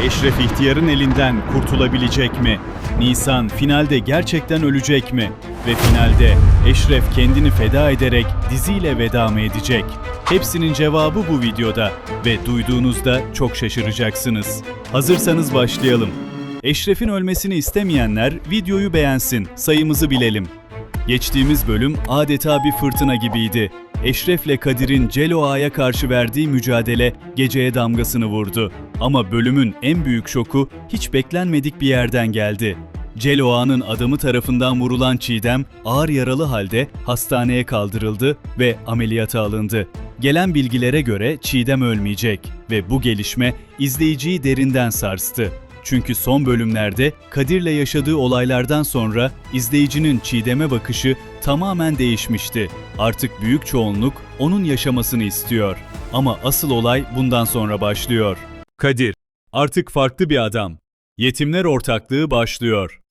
Eşref ihtiyarın elinden kurtulabilecek mi? Nisan finalde gerçekten ölecek mi? Ve finalde Eşref kendini feda ederek diziyle veda mı edecek? Hepsinin cevabı bu videoda ve duyduğunuzda çok şaşıracaksınız. Hazırsanız başlayalım. Eşref'in ölmesini istemeyenler videoyu beğensin, sayımızı bilelim. Geçtiğimiz bölüm adeta bir fırtına gibiydi. Eşref'le Kadir'in Celo Ağa'ya karşı verdiği mücadele geceye damgasını vurdu. Ama bölümün en büyük şoku hiç beklenmedik bir yerden geldi. Celo Ağa'nın adamı tarafından vurulan Çiğdem ağır yaralı halde hastaneye kaldırıldı ve ameliyata alındı. Gelen bilgilere göre Çiğdem ölmeyecek ve bu gelişme izleyiciyi derinden sarstı. Çünkü son bölümlerde Kadir'le yaşadığı olaylardan sonra izleyicinin Çiğdem'e bakışı tamamen değişmişti. Artık büyük çoğunluk onun yaşamasını istiyor. Ama asıl olay bundan sonra başlıyor. Kadir, artık farklı bir adam. Yetimler ortaklığı başlıyor.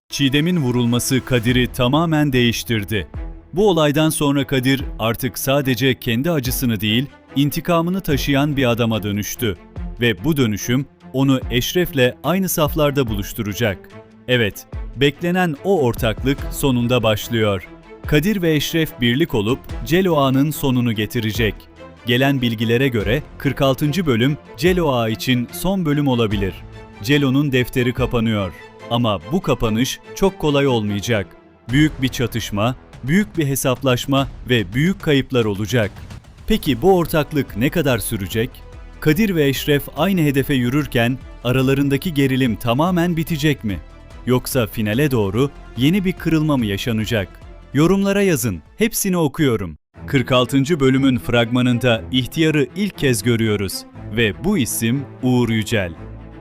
Çiğdem'in vurulması Kadir'i tamamen değiştirdi. Bu olaydan sonra Kadir artık sadece kendi acısını değil, intikamını taşıyan bir adama dönüştü. Ve bu dönüşüm onu Eşref'le aynı saflarda buluşturacak. Evet, beklenen o ortaklık sonunda başlıyor. Kadir ve Eşref birlik olup Celo Ağa'nın sonunu getirecek. Gelen bilgilere göre 46. bölüm Celo Ağa için son bölüm olabilir. Celo'nun defteri kapanıyor. Ama bu kapanış çok kolay olmayacak. Büyük bir çatışma, büyük bir hesaplaşma ve büyük kayıplar olacak. Peki bu ortaklık ne kadar sürecek? Kadir ve Eşref aynı hedefe yürürken aralarındaki gerilim tamamen bitecek mi? Yoksa finale doğru yeni bir kırılma mı yaşanacak? Yorumlara yazın, hepsini okuyorum. 46. bölümün fragmanında ihtiyarı ilk kez görüyoruz ve bu isim Uğur Yücel.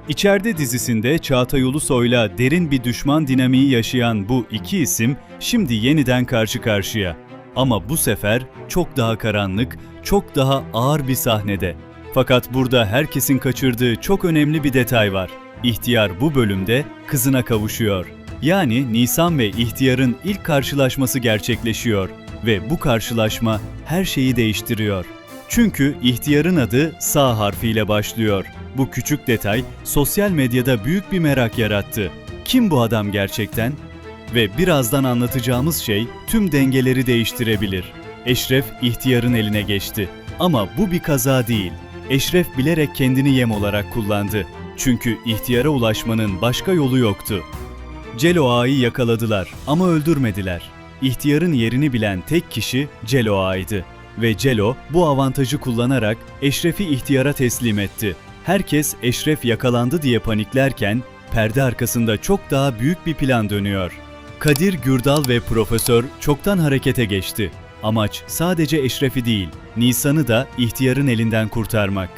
İçeride dizisinde Çağatay Ulusoy'la derin bir düşman dinamiği yaşayan bu iki isim şimdi yeniden karşı karşıya. Ama bu sefer çok daha karanlık, çok daha ağır bir sahnede. Fakat burada herkesin kaçırdığı çok önemli bir detay var. İhtiyar bu bölümde kızına kavuşuyor. Yani Nisan ve İhtiyar'ın ilk karşılaşması gerçekleşiyor ve bu karşılaşma her şeyi değiştiriyor. Çünkü İhtiyar'ın adı S harfiyle başlıyor. Bu küçük detay sosyal medyada büyük bir merak yarattı. Kim bu adam gerçekten? Ve birazdan anlatacağımız şey tüm dengeleri değiştirebilir. Eşref İhtiyar'ın eline geçti. Ama bu bir kaza değil. Eşref bilerek kendini yem olarak kullandı. Çünkü ihtiyara ulaşmanın başka yolu yoktu. Celo Ağa'yı yakaladılar ama öldürmediler. İhtiyarın yerini bilen tek kişi Celo Ağa'ydı. Ve Celo bu avantajı kullanarak Eşref'i ihtiyara teslim etti. Herkes Eşref yakalandı diye paniklerken perde arkasında çok daha büyük bir plan dönüyor. Kadir, Gürdal ve Profesör çoktan harekete geçti. Amaç sadece Eşref'i değil, Nisan'ı da ihtiyarın elinden kurtarmak.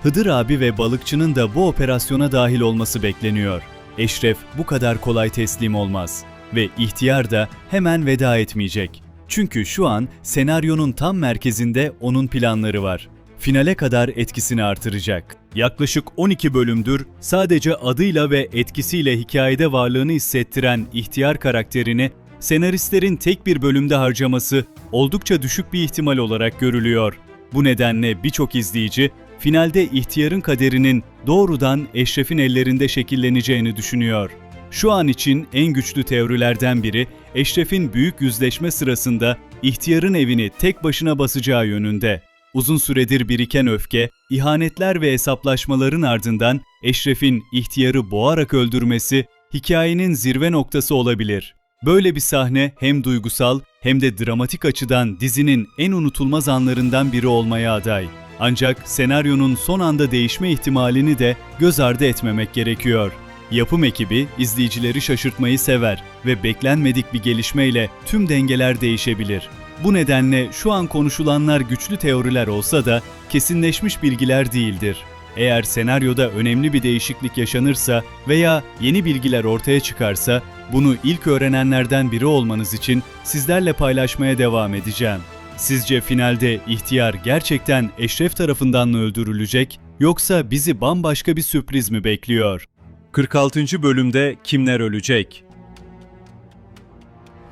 Hıdır abi ve balıkçının da bu operasyona dahil olması bekleniyor. Eşref bu kadar kolay teslim olmaz ve ihtiyar da hemen veda etmeyecek. Çünkü şu an senaryonun tam merkezinde onun planları var. Finale kadar etkisini artıracak. Yaklaşık 12 bölümdür sadece adıyla ve etkisiyle hikayede varlığını hissettiren ihtiyar karakterini senaristlerin tek bir bölümde harcaması oldukça düşük bir ihtimal olarak görülüyor. Bu nedenle birçok izleyici finalde ihtiyarın kaderinin doğrudan Eşref'in ellerinde şekilleneceğini düşünüyor. Şu an için en güçlü teorilerden biri Eşref'in büyük yüzleşme sırasında ihtiyarın evini tek başına basacağı yönünde. Uzun süredir biriken öfke, ihanetler ve hesaplaşmaların ardından Eşref'in ihtiyarı boğarak öldürmesi hikayenin zirve noktası olabilir. Böyle bir sahne hem duygusal hem de dramatik açıdan dizinin en unutulmaz anlarından biri olmaya aday. Ancak senaryonun son anda değişme ihtimalini de göz ardı etmemek gerekiyor. Yapım ekibi izleyicileri şaşırtmayı sever ve beklenmedik bir gelişmeyle tüm dengeler değişebilir. Bu nedenle şu an konuşulanlar güçlü teoriler olsa da kesinleşmiş bilgiler değildir. Eğer senaryoda önemli bir değişiklik yaşanırsa veya yeni bilgiler ortaya çıkarsa bunu ilk öğrenenlerden biri olmanız için sizlerle paylaşmaya devam edeceğim. Sizce finalde ihtiyar gerçekten Eşref tarafından mı öldürülecek yoksa bizi bambaşka bir sürpriz mi bekliyor? 46. bölümde kimler ölecek?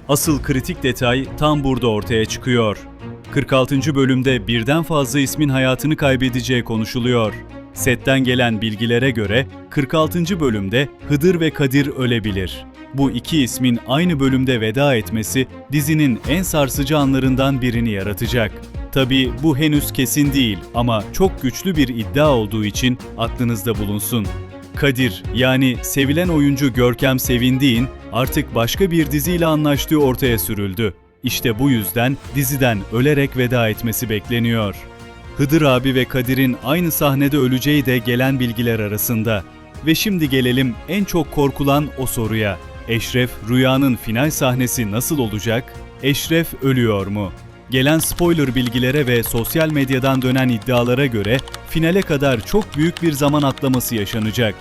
Asıl kritik detay tam burada ortaya çıkıyor. 46. bölümde birden fazla ismin hayatını kaybedeceği konuşuluyor. Setten gelen bilgilere göre 46. bölümde Hıdır ve Kadir ölebilir. Bu iki ismin aynı bölümde veda etmesi dizinin en sarsıcı anlarından birini yaratacak. Tabii bu henüz kesin değil ama çok güçlü bir iddia olduğu için aklınızda bulunsun. Kadir, yani sevilen oyuncu Görkem Sevindik'in artık başka bir diziyle anlaştığı ortaya sürüldü. İşte bu yüzden diziden ölerek veda etmesi bekleniyor. Hıdır abi ve Kadir'in aynı sahnede öleceği de gelen bilgiler arasında. Ve şimdi gelelim en çok korkulan o soruya. Eşref Rüya'nın final sahnesi nasıl olacak? Eşref ölüyor mu? Gelen spoiler bilgilere ve sosyal medyadan dönen iddialara göre finale kadar çok büyük bir zaman atlaması yaşanacak.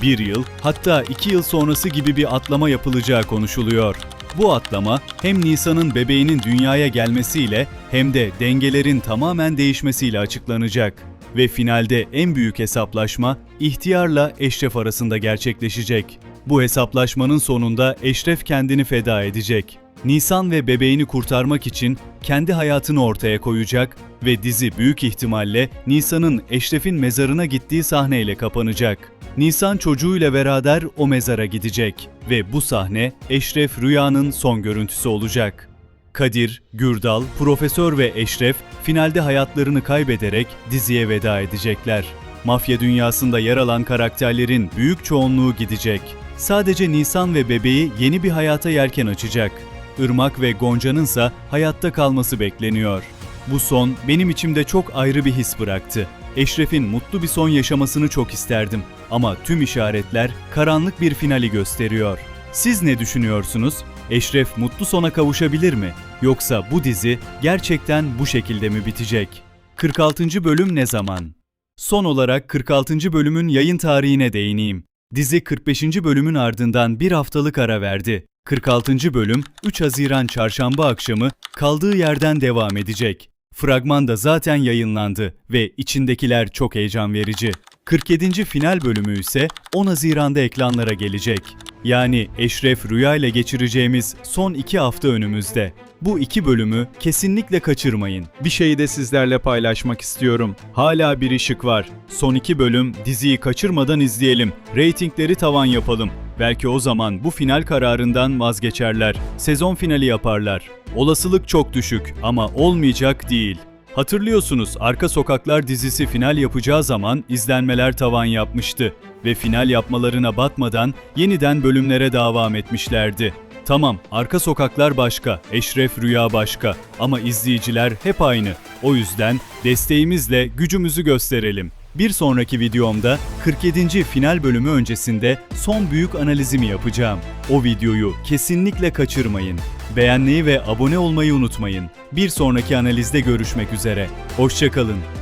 1 yıl, hatta 2 yıl sonrası gibi bir atlama yapılacağı konuşuluyor. Bu atlama hem Nisan'ın bebeğinin dünyaya gelmesiyle hem de dengelerin tamamen değişmesiyle açıklanacak. Ve finalde en büyük hesaplaşma İhtiyar'la Eşref arasında gerçekleşecek. Bu hesaplaşmanın sonunda Eşref kendini feda edecek. Nisan ve bebeğini kurtarmak için kendi hayatını ortaya koyacak ve dizi büyük ihtimalle Nisan'ın Eşref'in mezarına gittiği sahneyle kapanacak. Nisan çocuğuyla beraber o mezara gidecek ve bu sahne Eşref Rüya'nın son görüntüsü olacak. Kadir, Gürdal, Profesör ve Eşref finalde hayatlarını kaybederek diziye veda edecekler. Mafya dünyasında yer alan karakterlerin büyük çoğunluğu gidecek. Sadece Nisan ve bebeği yeni bir hayata yelken açacak. Irmak ve Gonca'nınsa hayatta kalması bekleniyor. Bu son benim içimde çok ayrı bir his bıraktı. Eşref'in mutlu bir son yaşamasını çok isterdim ama tüm işaretler karanlık bir finali gösteriyor. Siz ne düşünüyorsunuz? Eşref mutlu sona kavuşabilir mi? Yoksa bu dizi gerçekten bu şekilde mi bitecek? 46. bölüm ne zaman? Son olarak 46. bölümün yayın tarihine değineyim. Dizi 45. bölümün ardından bir haftalık ara verdi. 46. bölüm 3 Haziran çarşamba akşamı kaldığı yerden devam edecek. Fragman da zaten yayınlandı ve içindekiler çok heyecan verici. 47. final bölümü ise 10 Haziran'da ekranlara gelecek. Yani Eşref Rüya ile geçireceğimiz son 2 hafta önümüzde. Bu 2 bölümü kesinlikle kaçırmayın. Bir şeyi de sizlerle paylaşmak istiyorum. Hala bir ışık var. Son 2 bölüm diziyi kaçırmadan izleyelim. Reytingleri tavan yapalım. Belki o zaman bu final kararından vazgeçerler. Sezon finali yaparlar. Olasılık çok düşük ama olmayacak değil. Hatırlıyorsunuz, Arka Sokaklar dizisi final yapacağı zaman izlenmeler tavan yapmıştı ve final yapmalarına batmadan yeniden bölümlere devam etmişlerdi. Tamam, Arka Sokaklar başka, Eşref Rüya başka ama izleyiciler hep aynı. O yüzden desteğimizle gücümüzü gösterelim. Bir sonraki videomda 47. final bölümü öncesinde son büyük analizimi yapacağım. O videoyu kesinlikle kaçırmayın. Beğenmeyi ve abone olmayı unutmayın. Bir sonraki analizde görüşmek üzere. Hoşça kalın.